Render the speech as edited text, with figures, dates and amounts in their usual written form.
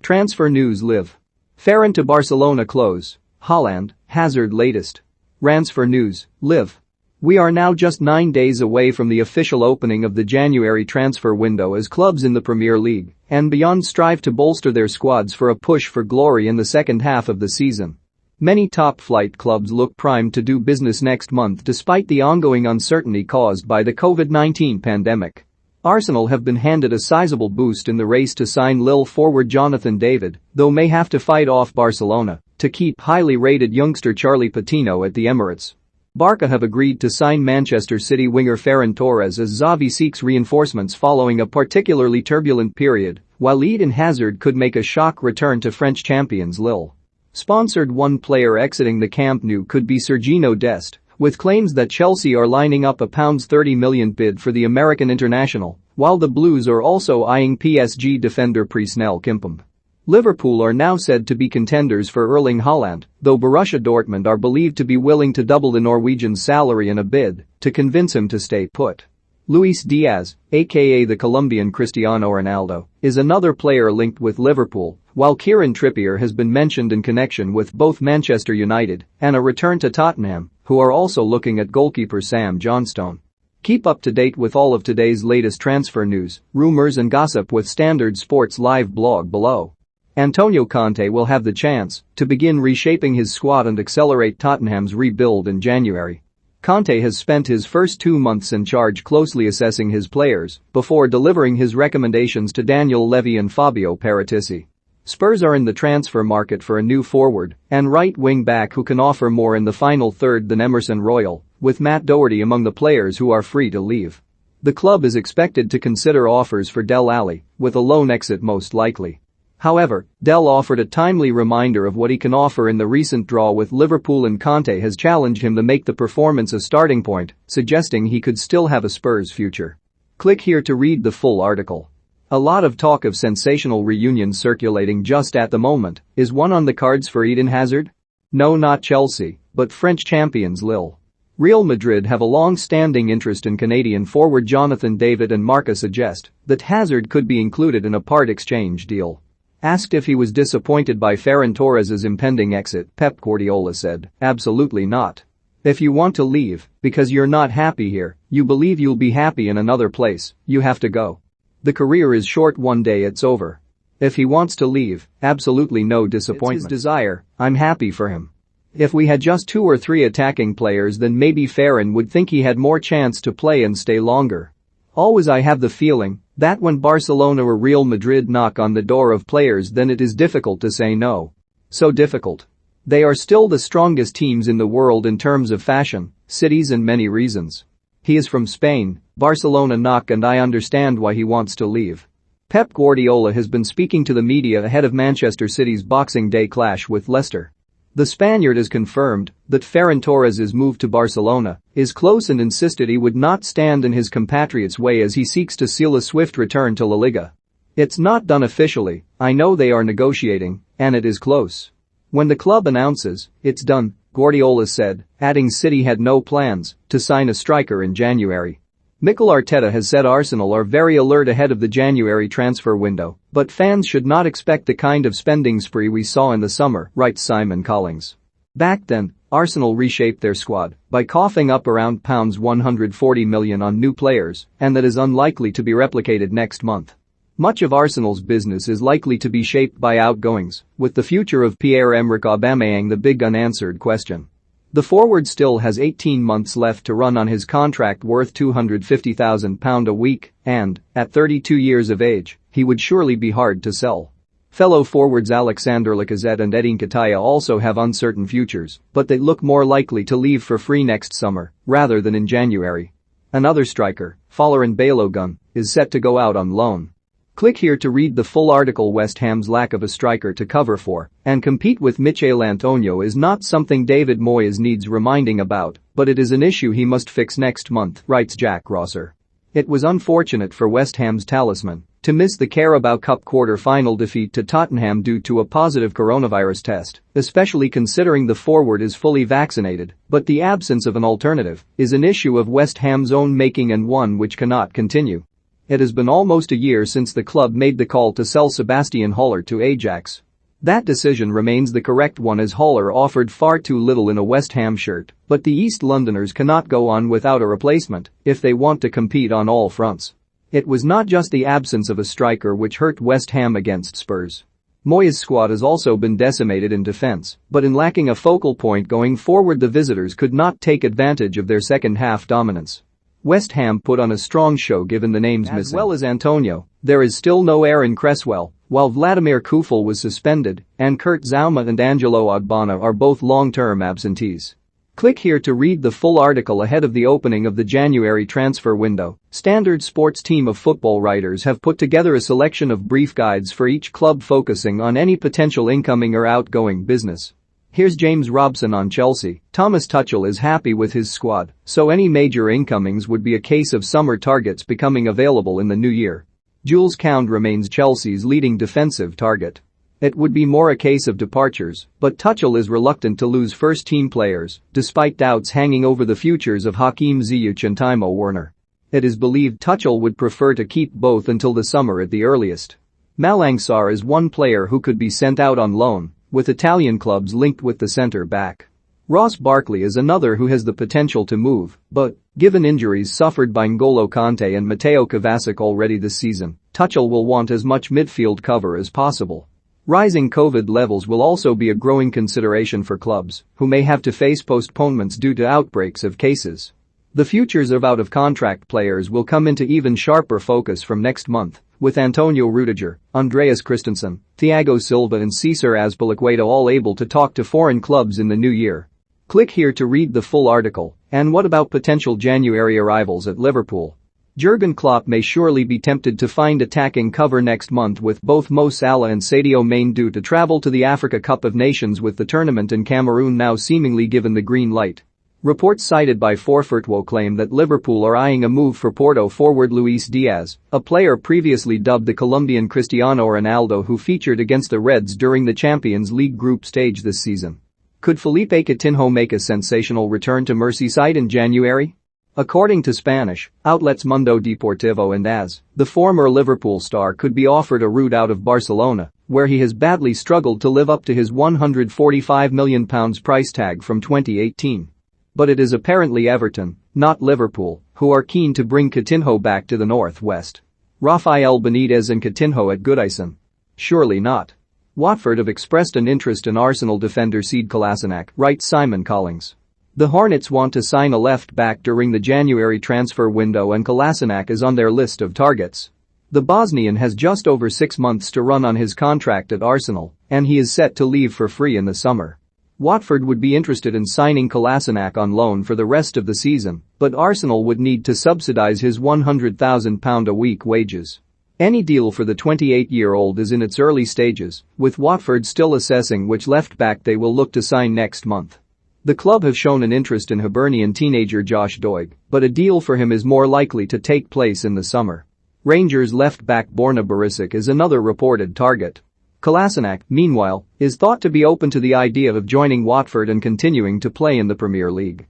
Transfer news live. Ferran to Barcelona close. Haaland, Hazard latest. Transfer news live. We are now just 9 days away from the official opening of the January transfer window as clubs in the Premier League and beyond strive to bolster their squads for a push for glory in the second half of the season. Many top-flight clubs look primed to do business next month despite the ongoing uncertainty caused by the COVID-19 pandemic. Arsenal have been handed a sizable boost in the race to sign Lille forward Jonathan David, though may have to fight off Barcelona to keep highly rated youngster Charlie Patino at the Emirates. Barca have agreed to sign Manchester City winger Ferran Torres as Xavi seeks reinforcements following a particularly turbulent period, while Eden Hazard could make a shock return to French champions Lille. Sponsored one player exiting the Camp Nou could be Sergiño Dest, with claims that Chelsea are lining up a £30 million bid for the American international, while the Blues are also eyeing PSG defender Presnel Kimpembe. Liverpool are now said to be contenders for Erling Haaland, though Borussia Dortmund are believed to be willing to double the Norwegian's salary in a bid to convince him to stay put. Luis Diaz, aka the Colombian Cristiano Ronaldo, is another player linked with Liverpool, while Kieran Trippier has been mentioned in connection with both Manchester United and a return to Tottenham, who are also looking at goalkeeper Sam Johnstone. Keep up to date with all of today's latest transfer news, rumors and gossip with Standard Sports live blog below. Antonio Conte will have the chance to begin reshaping his squad and accelerate Tottenham's rebuild in January. Conte has spent his first 2 months in charge closely assessing his players before delivering his recommendations to Daniel Levy and Fabio Paratici. Spurs are in the transfer market for a new forward and right wing-back who can offer more in the final third than Emerson Royal, with Matt Doherty among the players who are free to leave. The club is expected to consider offers for Dele Alli, with a loan exit most likely. However, Dele offered a timely reminder of what he can offer in the recent draw with Liverpool, and Conte has challenged him to make the performance a starting point, suggesting he could still have a Spurs future. Click here to read the full article. A lot of talk of sensational reunions circulating just at the moment. Is one on the cards for Eden Hazard? No, not Chelsea, but French champions Lille. Real Madrid have a long-standing interest in Canadian forward Jonathan David, and Marca suggest that Hazard could be included in a part exchange deal. Asked if he was disappointed by Ferran Torres' impending exit, Pep Guardiola said, "Absolutely not. If you want to leave because you're not happy here, you believe you'll be happy in another place, you have to go. The career is short, one day it's over. If he wants to leave, absolutely no disappointment. It's his desire, I'm happy for him. If we had just 2 or 3 attacking players, then maybe Ferran would think he had more chance to play and stay longer. Always I have the feeling that when Barcelona or Real Madrid knock on the door of players, then it is difficult to say no. So difficult. They are still the strongest teams in the world in terms of fashion, cities and many reasons. He is from Spain, Barcelona knock, and I understand why he wants to leave." Pep Guardiola has been speaking to the media ahead of Manchester City's Boxing Day clash with Leicester. The Spaniard has confirmed that Ferran Torres' move to Barcelona is close and insisted he would not stand in his compatriot's way as he seeks to seal a swift return to La Liga. "It's not done officially, I know they are negotiating, and it is close. When the club announces, it's done," Guardiola said, adding City had no plans to sign a striker in January. Mikel Arteta has said Arsenal are very alert ahead of the January transfer window, but fans should not expect the kind of spending spree we saw in the summer, writes Simon Collins. Back then, Arsenal reshaped their squad by coughing up around £140 million on new players, and that is unlikely to be replicated next month. Much of Arsenal's business is likely to be shaped by outgoings, with the future of Pierre-Emerick Aubameyang the big unanswered question. The forward still has 18 months left to run on his contract worth £250,000 a week, and, at 32 years of age, he would surely be hard to sell. Fellow forwards Alexander Lacazette and Edin Nketiah also have uncertain futures, but they look more likely to leave for free next summer, rather than in January. Another striker, Folarin Balogun, is set to go out on loan. Click here to read the full article. West Ham's lack of a striker to cover for and compete with Michail Antonio is not something David Moyes needs reminding about, but it is an issue he must fix next month, writes Jack Rosser. It was unfortunate for West Ham's talisman to miss the Carabao Cup quarter-final defeat to Tottenham due to a positive coronavirus test, especially considering the forward is fully vaccinated, but the absence of an alternative is an issue of West Ham's own making and one which cannot continue. It has been almost a year since the club made the call to sell Sebastian Haller to Ajax. That decision remains the correct one as Haller offered far too little in a West Ham shirt, but the East Londoners cannot go on without a replacement if they want to compete on all fronts. It was not just the absence of a striker which hurt West Ham against Spurs. Moyes' squad has also been decimated in defense, but in lacking a focal point going forward the visitors could not take advantage of their second-half dominance. West Ham put on a strong show given the names missing. As well as Antonio, there is still no Aaron Cresswell, while Vladimir Kufel was suspended, and Kurt Zouma and Angelo Ogbonna are both long-term absentees. Click here to read the full article ahead of the opening of the January transfer window. Standard Sports team of football writers have put together a selection of brief guides for each club focusing on any potential incoming or outgoing business. Here's James Robson on Chelsea. Thomas Tuchel is happy with his squad, so any major incomings would be a case of summer targets becoming available in the new year. Jules Kounde remains Chelsea's leading defensive target. It would be more a case of departures, but Tuchel is reluctant to lose first-team players, despite doubts hanging over the futures of Hakim Ziyech and Timo Werner. It is believed Tuchel would prefer to keep both until the summer at the earliest. Malang Sarr is one player who could be sent out on loan, with Italian clubs linked with the centre-back. Ross Barkley is another who has the potential to move, but, given injuries suffered by N'Golo Kanté and Mateo Kovacic already this season, Tuchel will want as much midfield cover as possible. Rising COVID levels will also be a growing consideration for clubs, who may have to face postponements due to outbreaks of cases. The futures of out-of-contract players will come into even sharper focus from next month, with Antonio Rudiger, Andreas Christensen, Thiago Silva and Cesar Azpilicueta all able to talk to foreign clubs in the new year. Click here to read the full article. And what about potential January arrivals at Liverpool? Jurgen Klopp may surely be tempted to find attacking cover next month with both Mo Salah and Sadio Mane due to travel to the Africa Cup of Nations with the tournament in Cameroon now seemingly given the green light. Reports cited by Forfurtwo claim that Liverpool are eyeing a move for Porto forward Luis Diaz, a player previously dubbed the Colombian Cristiano Ronaldo who featured against the Reds during the Champions League group stage this season. Could Felipe Coutinho make a sensational return to Merseyside in January? According to Spanish outlets Mundo Deportivo and AS, the former Liverpool star could be offered a route out of Barcelona, where he has badly struggled to live up to his £145 million price tag from 2018. But it is apparently Everton, not Liverpool, who are keen to bring Coutinho back to the northwest. Rafael Benitez and Coutinho at Goodison? Surely not. Watford have expressed an interest in Arsenal defender Sead Kolasinac, writes Simon Collings. The Hornets want to sign a left-back during the January transfer window and Kolasinac is on their list of targets. The Bosnian has just over 6 months to run on his contract at Arsenal, and he is set to leave for free in the summer. Watford would be interested in signing Kolasinac on loan for the rest of the season, but Arsenal would need to subsidise his £100,000 a week wages. Any deal for the 28-year-old is in its early stages, with Watford still assessing which left-back they will look to sign next month. The club have shown an interest in Hibernian teenager Josh Doig, but a deal for him is more likely to take place in the summer. Rangers left-back Borna Barisic is another reported target. Kolasinac, meanwhile, is thought to be open to the idea of joining Watford and continuing to play in the Premier League.